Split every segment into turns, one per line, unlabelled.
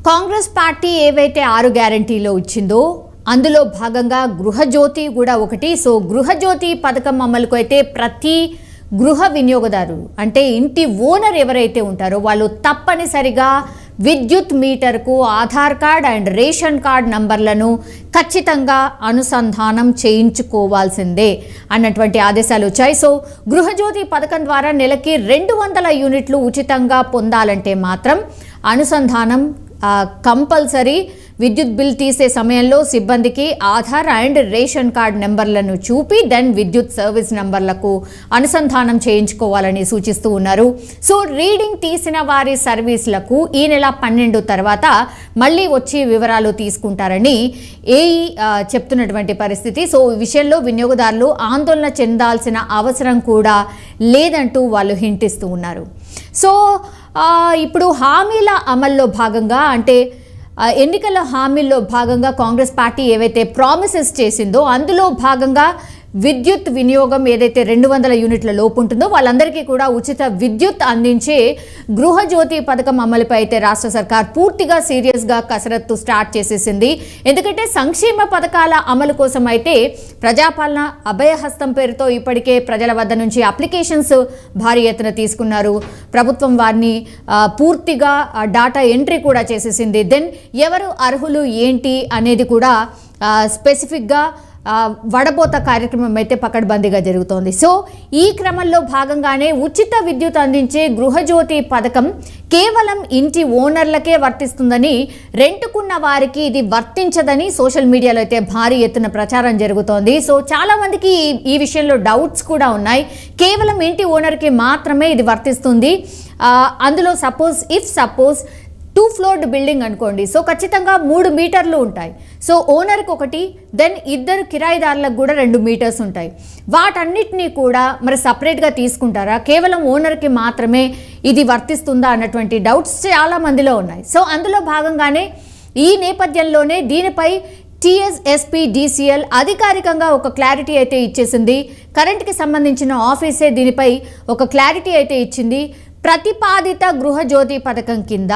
Congress party ఏవైతే 6 గ్యారంటీలో ఇచ్చిందో అందులో భాగంగా గృహజ్యోతి కూడా ఒకటి. సో గృహజ్యోతి పథకం అమలుకు అయితే ప్రతి గృహ వినియోగదారు అంటే ఇంటి ఓనర్ ఎవరైతే ఉంటారో వాళ్ళు తప్పనిసరిగా విద్యుత్ మీటర్కు Aadhaar card and ration card నంబర్లను ఖచ్చితంగా అనుసంధానం చేయించుకోవాల్సిందే అన్నటువంటి ఆదేశాలు వచ్చాయి. సో గృహజ్యోతి పథకం ద్వారా నెలకి 200 యూనిట్లు ఉచితంగా పొందాలంటే మాత్రం అనుసంధానం కంపల్సరీ. విద్యుత్ బిల్ తీసే సమయంలో సిబ్బందికి ఆధార్ అండ్ రేషన్ కార్డ్ నెంబర్లను చూపి దెన్ విద్యుత్ సర్వీస్ నెంబర్లకు అనుసంధానం చేయించుకోవాలని సూచిస్తూ ఉన్నారు. సో రీడింగ్ తీసిన వారి సర్వీసులకు ఈ నెల 12 తర్వాత మళ్ళీ వచ్చి వివరాలు తీసుకుంటారని ఏఈ చెప్తున్నటువంటి పరిస్థితి. సో ఈ విషయంలో వినియోగదారులు ఆందోళన చెందాల్సిన అవసరం కూడా లేదంటూ వాళ్ళు హింట్ ఇస్తూ ఉన్నారు. సో ఇప్పుడు హామీల అమల్లో భాగంగా అంటే ఎన్నికల హామీల్లో భాగంగా కాంగ్రెస్ పార్టీ ఏవైతే ప్రామిసెస్ చేసిందో అందులో భాగంగా విద్యుత్ వినియోగం ఏదైతే 200 యూనిట్ల లోపు ఉంటుందో వాళ్ళందరికీ కూడా ఉచిత విద్యుత్ అందించే గృహజ్యోతి పథకం అమలుపై అయితే రాష్ట్ర సర్కార్ పూర్తిగా సీరియస్గా కసరత్తు స్టార్ట్ చేసేసింది. ఎందుకంటే సంక్షేమ పథకాల అమలు కోసం అయితే ప్రజాపాలన అభయహస్తం పేరుతో ఇప్పటికే ప్రజల వద్ద నుంచి అప్లికేషన్స్ భారీ ఎత్తున తీసుకున్నారు. ప్రభుత్వం వారిని పూర్తిగా డాటా ఎంట్రీ కూడా చేసేసింది. దెన్ ఎవరు అర్హులు ఏంటి అనేది కూడా స్పెసిఫిక్గా వడబోత కార్యక్రమం అయితే పకడ్బందీగా జరుగుతోంది. సో ఈ క్రమంలో భాగంగానే ఉచిత విద్యుత్ అందించే గృహజ్యోతి పథకం కేవలం ఇంటి ఓనర్లకే వర్తిస్తుందని, రెంటుకున్న వారికి ఇది వర్తించదని సోషల్ మీడియాలో అయితే భారీ ఎత్తున ప్రచారం జరుగుతోంది. సో చాలా మందికి ఈ విషయంలో డౌట్స్ కూడా ఉన్నాయి. కేవలం ఇంటి ఓనర్కి మాత్రమే ఇది వర్తిస్తుంది. అందులో సపోజ్ 2 ఫ్లోర్డ్ బిల్డింగ్ అనుకోండి. సో ఖచ్చితంగా 3 మీటర్లు ఉంటాయి. సో ఓనర్కి ఒకటి, దెన్ 2 కిరాయిదారులకు కూడా 2 మీటర్స్ ఉంటాయి. వాటన్నిటినీ కూడా మరి సపరేట్గా తీసుకుంటారా, కేవలం ఓనర్కి మాత్రమే ఇది వర్తిస్తుందా అన్నటువంటి డౌట్స్ చాలా మందిలో ఉన్నాయి. సో అందులో భాగంగానే ఈ నేపథ్యంలోనే దీనిపై TSSPDCL అధికారికంగా ఒక క్లారిటీ అయితే ఇచ్చేసింది. కరెంట్కి సంబంధించిన ఆఫీసే దీనిపై ఒక క్లారిటీ అయితే ఇచ్చింది. ప్రతిపాదిత గృహజ్యోతి పథకం కింద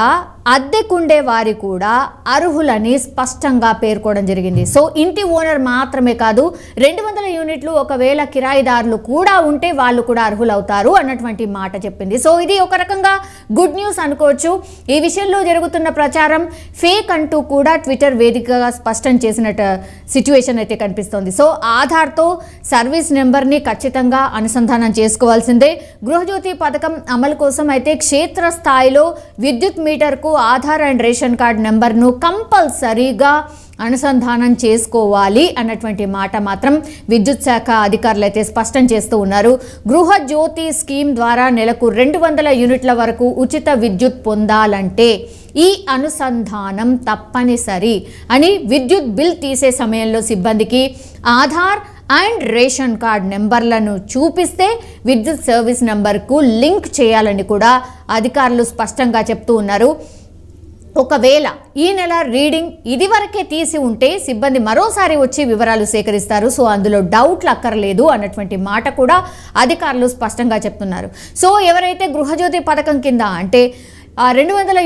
అద్దెకుండే వారి కూడా అర్హులని స్పష్టంగా పేర్కోవడం జరిగింది. సో ఇంటి ఓనర్ మాత్రమే కాదు, 200 యూనిట్లు ఒకవేళ కిరాయిదారులు కూడా ఉంటే వాళ్ళు కూడా అర్హులవుతారు అన్నటువంటి మాట చెప్పింది. సో ఇది ఒక రకంగా గుడ్ న్యూస్ అనుకోవచ్చు. ఈ విషయంలో జరుగుతున్న ప్రచారం ఫేక్ అంటూ కూడా ట్విట్టర్ వేదికగా స్పష్టం చేసినట్టు సిచ్యువేషన్ అయితే కనిపిస్తోంది. సో ఆధార్తో సర్వీస్ నెంబర్ని ఖచ్చితంగా అనుసంధానం చేసుకోవాల్సిందే. గృహజ్యోతి పథకం అమలు కోసం అయితే క్షేత్రస్థాయిలో విద్యుత్ మీటర్కు ఆధార్ అండ్ రేషన్ కార్డ్ నెంబర్ను కంపల్సరీగా అనుసంధానం చేసుకోవాలి అన్నటువంటి మాట మాత్రం విద్యుత్ శాఖ అధికారులు అయితే స్పష్టం చేస్తూ ఉన్నారు. గృహజ్యోతి స్కీమ్ ద్వారా నెలకు 200 యూనిట్ల వరకు ఉచిత విద్యుత్ పొందాలంటే ఈ అనుసంధానం తప్పనిసరి అని విద్యుత్ బిల్ తీసే సమయంలో సిబ్బందికి ఆధార్ అండ్ రేషన్ కార్డ్ నెంబర్లను చూపిస్తే విద్యుత్ సర్వీస్ నెంబర్కు లింక్ చేయాలని కూడా అధికారులు స్పష్టంగా చెప్తూ ఉన్నారు. ఒకవేళ ఈ నెల రీడింగ్ ఇదివరకే తీసి ఉంటే సిబ్బంది మరోసారి వచ్చి వివరాలు సేకరిస్తారు. సో అందులో డౌట్లు అక్కర్లేదు అన్నటువంటి మాట కూడా అధికారులు స్పష్టంగా చెప్తున్నారు. సో ఎవరైతే గృహజ్యోతి పథకం కింద అంటే 200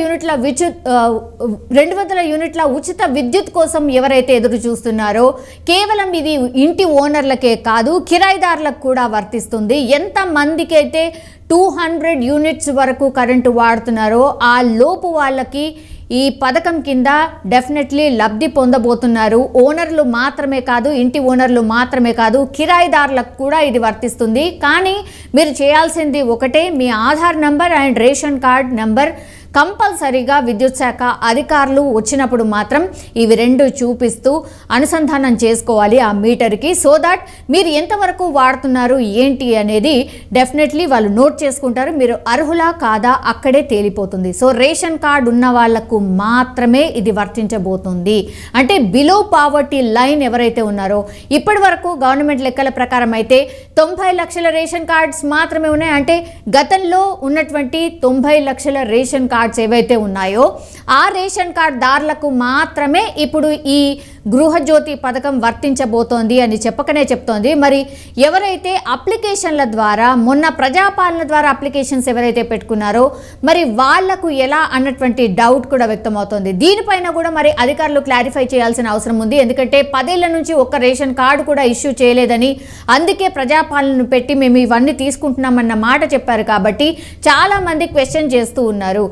యూనిట్ల ఉచిత విద్యుత్ కోసం ఎవరైతే ఎదురు చూస్తున్నారో కేవలం ఇది ఇంటి ఓనర్లకే కాదు కిరాయిదారులకు కూడా వర్తిస్తుంది. ఎంతమందికి అయితే 200 యూనిట్స్ వరకు కరెంటు వాడుతున్నారో ఆ లోపు వాళ్ళకి ఈ పథకం కింద డెఫినెట్లీ లబ్ధి పొందబోతున్నారు. ఓనర్లు మాత్రమే కాదు, ఇంటి ఓనర్లు మాత్రమే కాదు, కిరాయిదారులకు కూడా ఇది వర్తిస్తుంది. కానీ మీరు చేయాల్సింది ఒకటే, మీ Aadhaar number and ration card number కంపల్సరీగా విద్యుత్ శాఖ అధికారులు వచ్చినప్పుడు మాత్రం ఇవి 2 చూపిస్తూ అనుసంధానం చేసుకోవాలి ఆ మీటర్కి. సో దట్ మీరు ఎంతవరకు వాడుతున్నారు ఏంటి అనేది డెఫినెట్లీ వాళ్ళు నోట్ చేసుకుంటారు. మీరు అర్హులా కాదా అక్కడే తేలిపోతుంది. సో రేషన్ కార్డు ఉన్న వాళ్లకు మాత్రమే ఇది వర్తించబోతుంది. అంటే బిలో పావర్టీ లైన్ ఎవరైతే ఉన్నారో ఇప్పటి వరకు గవర్నమెంట్ లెక్కల ప్రకారం అయితే 90 లక్షల రేషన్ కార్డ్స్ మాత్రమే ఉన్నాయి. అంటే గతంలో ఉన్నటువంటి 90 లక్షల రేషన్ కార్డ్స్ ఏవైతే ఉన్నాయో ఆ రేషన్ కార్డ్ దారులకు మాత్రమే ఇప్పుడు ఈ గృహజ్యోతి పథకం వర్తించబోతోంది అని చెప్పకనే చెప్తోంది. మరి ఎవరైతే అప్లికేషన్ల ద్వారా మొన్న ప్రజాపాలన ద్వారా అప్లికేషన్స్ ఎవరైతే పెట్టుకున్నారో మరి వాళ్లకు ఎలా అన్నటువంటి డౌట్ కూడా వ్యక్తమవుతోంది. దీనిపైన కూడా మరి అధికారులు క్లారిఫై చేయాల్సిన అవసరం ఉంది. ఎందుకంటే 10 ఏళ్ల నుంచి ఒక్క రేషన్ కార్డు కూడా ఇష్యూ చేయలేదని, అందుకే ప్రజాపాలనను పెట్టి మేము ఇవన్నీ తీసుకుంటున్నామన్న మాట చెప్పారు. కాబట్టి చాలా మంది క్వశ్చన్ చేస్తూ ఉన్నారు,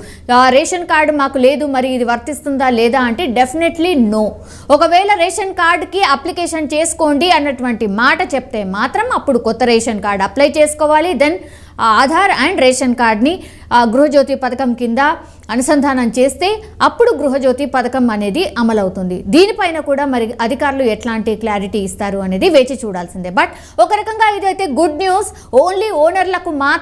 రేషన్ కార్డు మాకు లేదు, మరి ఇది వర్తిస్తుందా లేదా అంటే డెఫినెట్లీ నో. ఒకవేళ రేషన్ కార్డుకి అప్లికేషన్ చేసుకోండి అన్నటువంటి మాట చెప్తే మాత్రం అప్పుడు కొత్త రేషన్ కార్డు అప్లై చేసుకోవాలి. దెన్ ఆధార్ అండ్ రేషన్ కార్డ్ని గృహజ్యోతి పథకం కింద అనుసంధానం చేస్తే అప్పుడు గృహజ్యోతి పథకం అనేది అమలవుతుంది. దీనిపైన కూడా మరి అధికారులు ఎట్లాంటి క్లారిటీ ఇస్తారు అనేది వేచి చూడాల్సిందే. బట్ ఒక రకంగా ఇదైతే గుడ్ న్యూస్. ఓన్లీ ఓనర్లకు మాత్రం